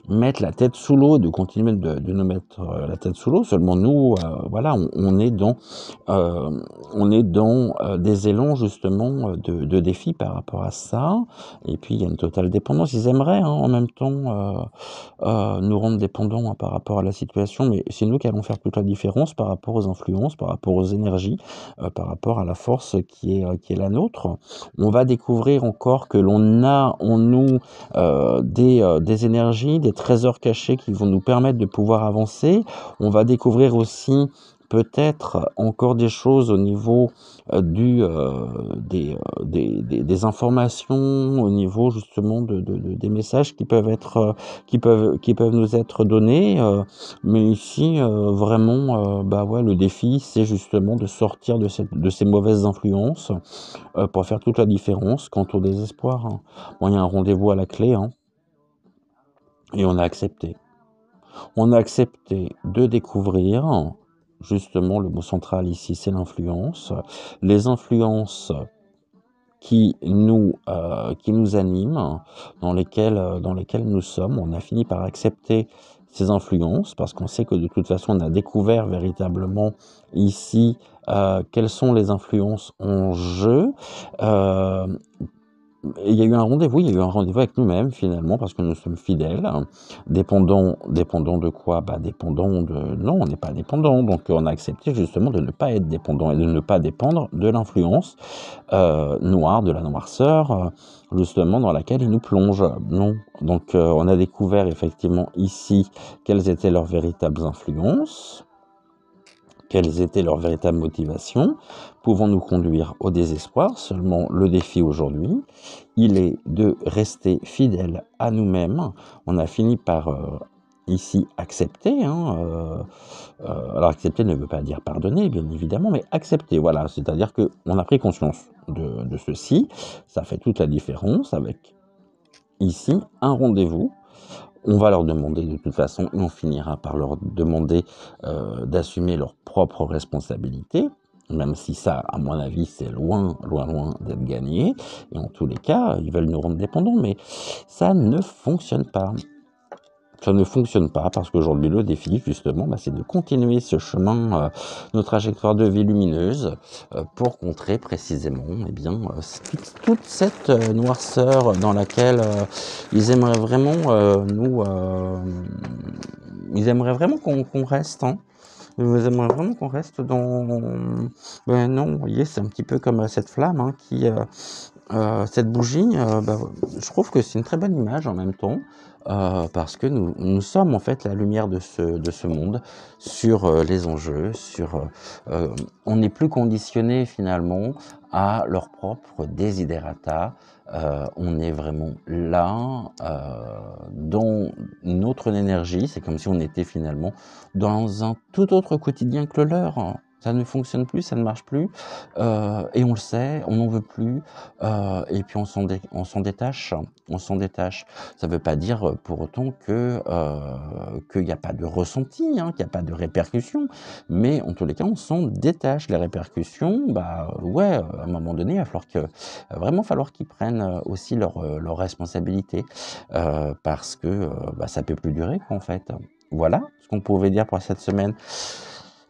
mettre la tête sous l'eau, de continuer de nous mettre la tête sous l'eau. Seulement nous, voilà, on est dans des élans justement de défis par rapport à ça. Et puis il y a une totale dépendance. Ils aimeraient, hein, en même temps nous rendre dépendants, hein, par rapport à la situation, mais c'est nous qui allons faire toute la différence par rapport aux influences, par rapport aux énergies, par rapport à la force qui est la nôtre. On va découvrir encore que l'on a en nous des énergies, des trésors cachés qui vont nous permettre de pouvoir avancer. On va découvrir aussi peut-être encore des choses au niveau des informations, au niveau justement des messages qui peuvent nous être donnés. Mais ici, vraiment, bah ouais, le défi, c'est justement de sortir de ces mauvaises influences pour faire toute la différence quant au désespoir, hein. Bon, il y a un rendez-vous à la clé, hein, et on a accepté. On a accepté de découvrir, justement, le mot central ici, c'est l'influence. Les influences qui nous animent, dans lesquelles nous sommes. On a fini par accepter ces influences, parce qu'on sait que de toute façon, on a découvert véritablement ici quelles sont les influences en jeu. Il y a eu un rendez-vous, il y a eu un rendez-vous avec nous-mêmes finalement, parce que nous sommes fidèles, hein. Dépendant de quoi? Bah, dépendant de non, on n'est pas dépendant, donc on a accepté justement de ne pas être dépendant et de ne pas dépendre de l'influence noire, de la noirceur, justement dans laquelle ils nous plongent. Non. Donc on a découvert effectivement ici quelles étaient leurs véritables influences, quelles étaient leurs véritables motivations, pouvant nous conduire au désespoir. Seulement, le défi aujourd'hui, il est de rester fidèle à nous-mêmes. On a fini par ici accepter. Alors accepter ne veut pas dire pardonner, bien évidemment, mais accepter, voilà. C'est-à-dire qu'on a pris conscience de ceci. Ça fait toute la différence avec ici un rendez-vous. On va leur demander de toute façon, et on finira par leur demander d'assumer leurs propres responsabilités, même si ça, à mon avis, c'est loin, loin, loin d'être gagné. Et en tous les cas, ils veulent nous rendre dépendants, mais ça ne fonctionne pas. Ça ne fonctionne pas parce qu'aujourd'hui, le défi, justement, bah, c'est de continuer ce chemin, nos trajectoires de vie lumineuses, pour contrer précisément eh bien, toute cette noirceur dans laquelle ils aimeraient vraiment ils aimeraient vraiment qu'on reste. Hein. Ils aimeraient vraiment qu'on reste dans... Ben non, vous voyez, c'est un petit peu comme cette flamme hein, qui... cette bougie, bah, je trouve que c'est une très bonne image en même temps, parce que nous sommes en fait la lumière de ce monde sur les enjeux, on n'est plus conditionné finalement à leur propre desiderata, on est vraiment là dans notre énergie, c'est comme si on était finalement dans un tout autre quotidien que le leur. Ça ne fonctionne plus, ça ne marche plus, et on le sait, on n'en veut plus, et puis on s'en détache, on s'en détache. Ça ne veut pas dire pour autant qu'il n'y a pas de ressenti, hein, qu'il n'y a pas de répercussions, mais en tous les cas, on s'en détache. Les répercussions, bah ouais, à un moment donné, il va vraiment falloir qu'ils prennent aussi leurs responsabilités, parce que bah, ça peut plus durer, quoi, en fait. Voilà ce qu'on pouvait dire pour cette semaine.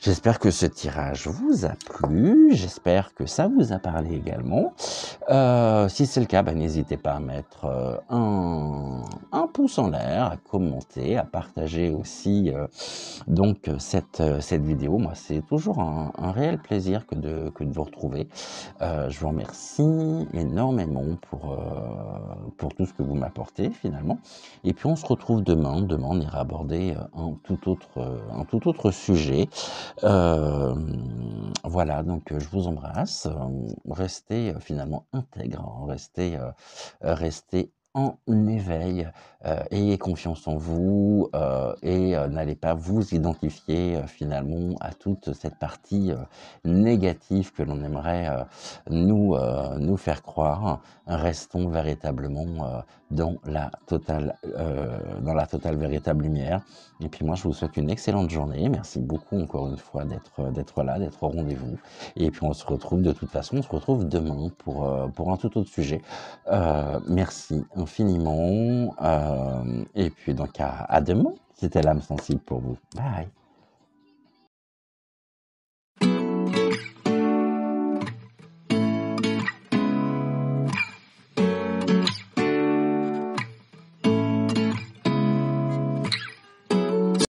J'espère que ce tirage vous a plu, j'espère que ça vous a parlé également. Si c'est le cas, bah, n'hésitez pas à mettre un pouce en l'air, à commenter, à partager aussi donc cette vidéo. Moi, c'est toujours un réel plaisir que de vous retrouver. Je vous remercie énormément pour tout ce que vous m'apportez finalement. Et puis on se retrouve demain. Demain, on ira aborder un tout autre sujet. Voilà, donc je vous embrasse. Restez finalement intègre, hein, restez en éveil, ayez confiance en vous et n'allez pas vous identifier finalement à toute cette partie négative que l'on aimerait nous faire croire. Restons véritablement dans la totale véritable lumière. Et puis moi, je vous souhaite une excellente journée. Merci beaucoup encore une fois d'être là, d'être au rendez-vous. Et puis on se retrouve de toute façon, on se retrouve demain pour un tout autre sujet. Merci infiniment. Et puis donc à demain. C'était l'âme sensible pour vous. Bye.